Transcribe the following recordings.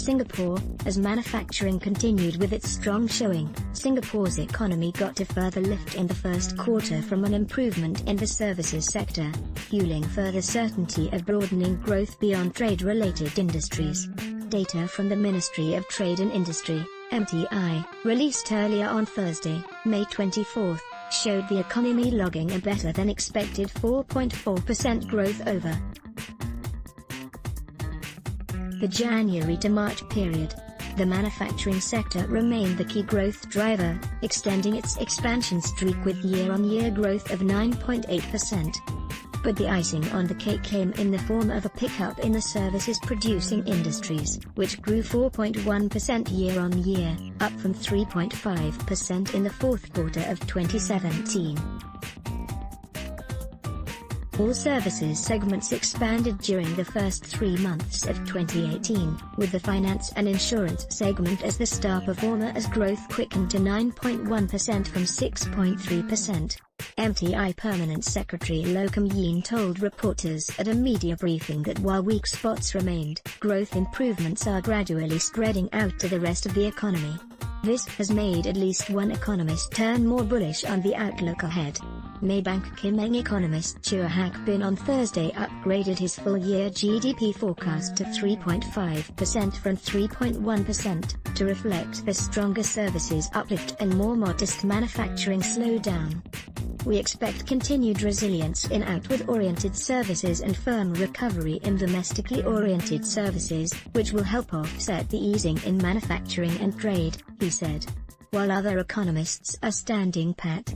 Singapore, as manufacturing continued with its strong showing, Singapore's economy got a further lift in the first quarter from an improvement in the services sector, fueling further certainty of broadening growth beyond trade-related industries. Data from the Ministry of Trade and Industry, MTI, released earlier on Thursday, May 24, showed the economy logging a better-than-expected 4.4% growth over the January to March period. The manufacturing sector remained the key growth driver, extending its expansion streak with year-on-year growth of 9.8%. But the icing on the cake came in the form of a pickup in the services-producing industries, which grew 4.1% year-on-year, up from 3.5% in the fourth quarter of 2017. All services segments expanded during the first 3 months of 2018, with the finance and insurance segment as the star performer as growth quickened to 9.1% from 6.3%. MTI Permanent Secretary Loh Kum Yean told reporters at a media briefing that while weak spots remained, growth improvements are gradually spreading out to the rest of the economy. This has made at least one economist turn more bullish on the outlook ahead. Maybank Kim Eng economist Chua Hak Bin on Thursday upgraded his full-year GDP forecast to 3.5% from 3.1%, to reflect the stronger services uplift and more modest manufacturing slowdown. We expect continued resilience in outward-oriented services and firm recovery in domestically oriented services, which will help offset the easing in manufacturing and trade, he said. While other economists are standing pat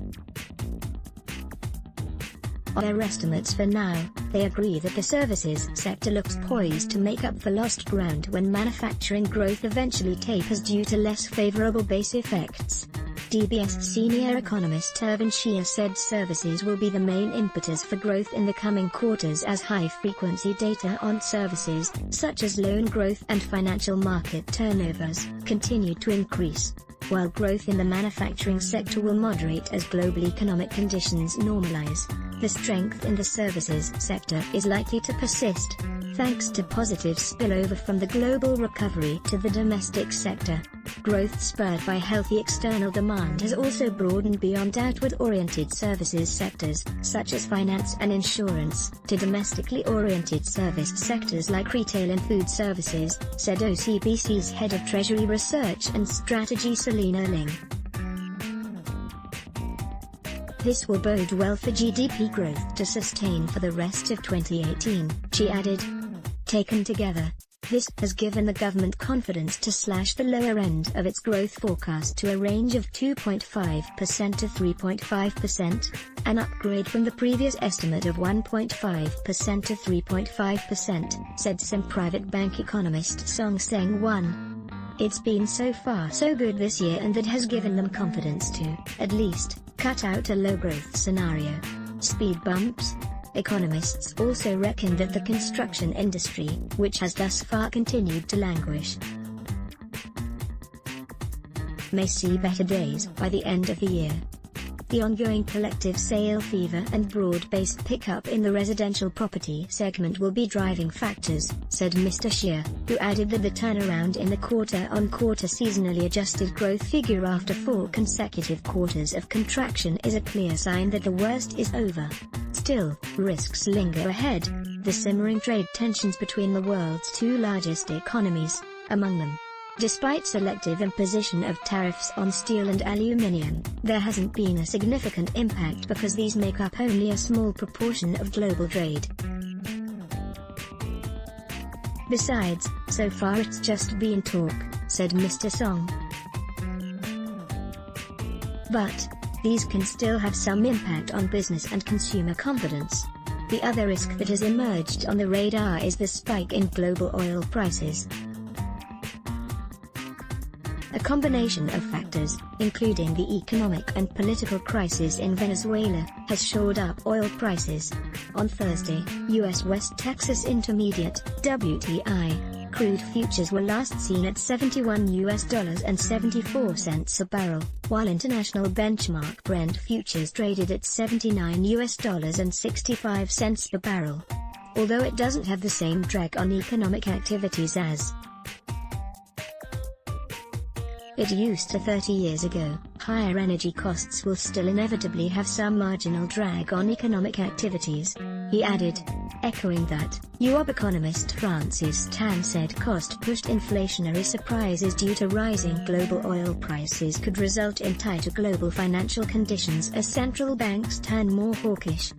on their estimates for now, they agree that the services sector looks poised to make up for lost ground when manufacturing growth eventually tapers due to less favorable base effects. DBS senior economist Irvin Shea said services will be the main impetus for growth in the coming quarters as high-frequency data on services, such as loan growth and financial market turnovers, continue to increase, while growth in the manufacturing sector will moderate as global economic conditions normalize. The strength in the services sector is likely to persist, thanks to positive spillover from the global recovery to the domestic sector. Growth spurred by healthy external demand has also broadened beyond outward-oriented services sectors, such as finance and insurance, to domestically oriented service sectors like retail and food services, said OCBC's head of Treasury Research and Strategy Selena Ling. This will bode well for GDP growth to sustain for the rest of 2018, she added. Taken together, this has given the government confidence to slash the lower end of its growth forecast to a range of 2.5% to 3.5%, an upgrade from the previous estimate of 1.5% to 3.5%, said some private bank economist Song Seng Wan. It's been so far so good this year, and that has given them confidence to, at least, cut out a low-growth scenario. Speed bumps? Economists also reckon that the construction industry, which has thus far continued to languish, may see better days by the end of the year. The ongoing collective sale fever and broad-based pickup in the residential property segment will be driving factors, said Mr. Shea, who added that the turnaround in the quarter-on-quarter seasonally adjusted growth figure after 4 consecutive quarters of contraction is a clear sign that the worst is over. Still, risks linger ahead, the simmering trade tensions between the world's 2 largest economies, among them. Despite selective imposition of tariffs on steel and aluminium, there hasn't been a significant impact because these make up only a small proportion of global trade. Besides, so far it's just been talk, said Mr. Song. But these can still have some impact on business and consumer confidence. The other risk that has emerged on the radar is the spike in global oil prices. A combination of factors, including the economic and political crisis in Venezuela, has shored up oil prices. On Thursday, U.S. West Texas Intermediate (WTI) crude futures were last seen at $71.74 a barrel, while international benchmark Brent futures traded at $79.65 per barrel. Although it doesn't have the same drag on economic activities as it used to 30 years ago. Higher energy costs will still inevitably have some marginal drag on economic activities. He added. Echoing that, UOB economist Francis Tan said cost-pushed inflationary surprises due to rising global oil prices could result in tighter global financial conditions as central banks turn more hawkish.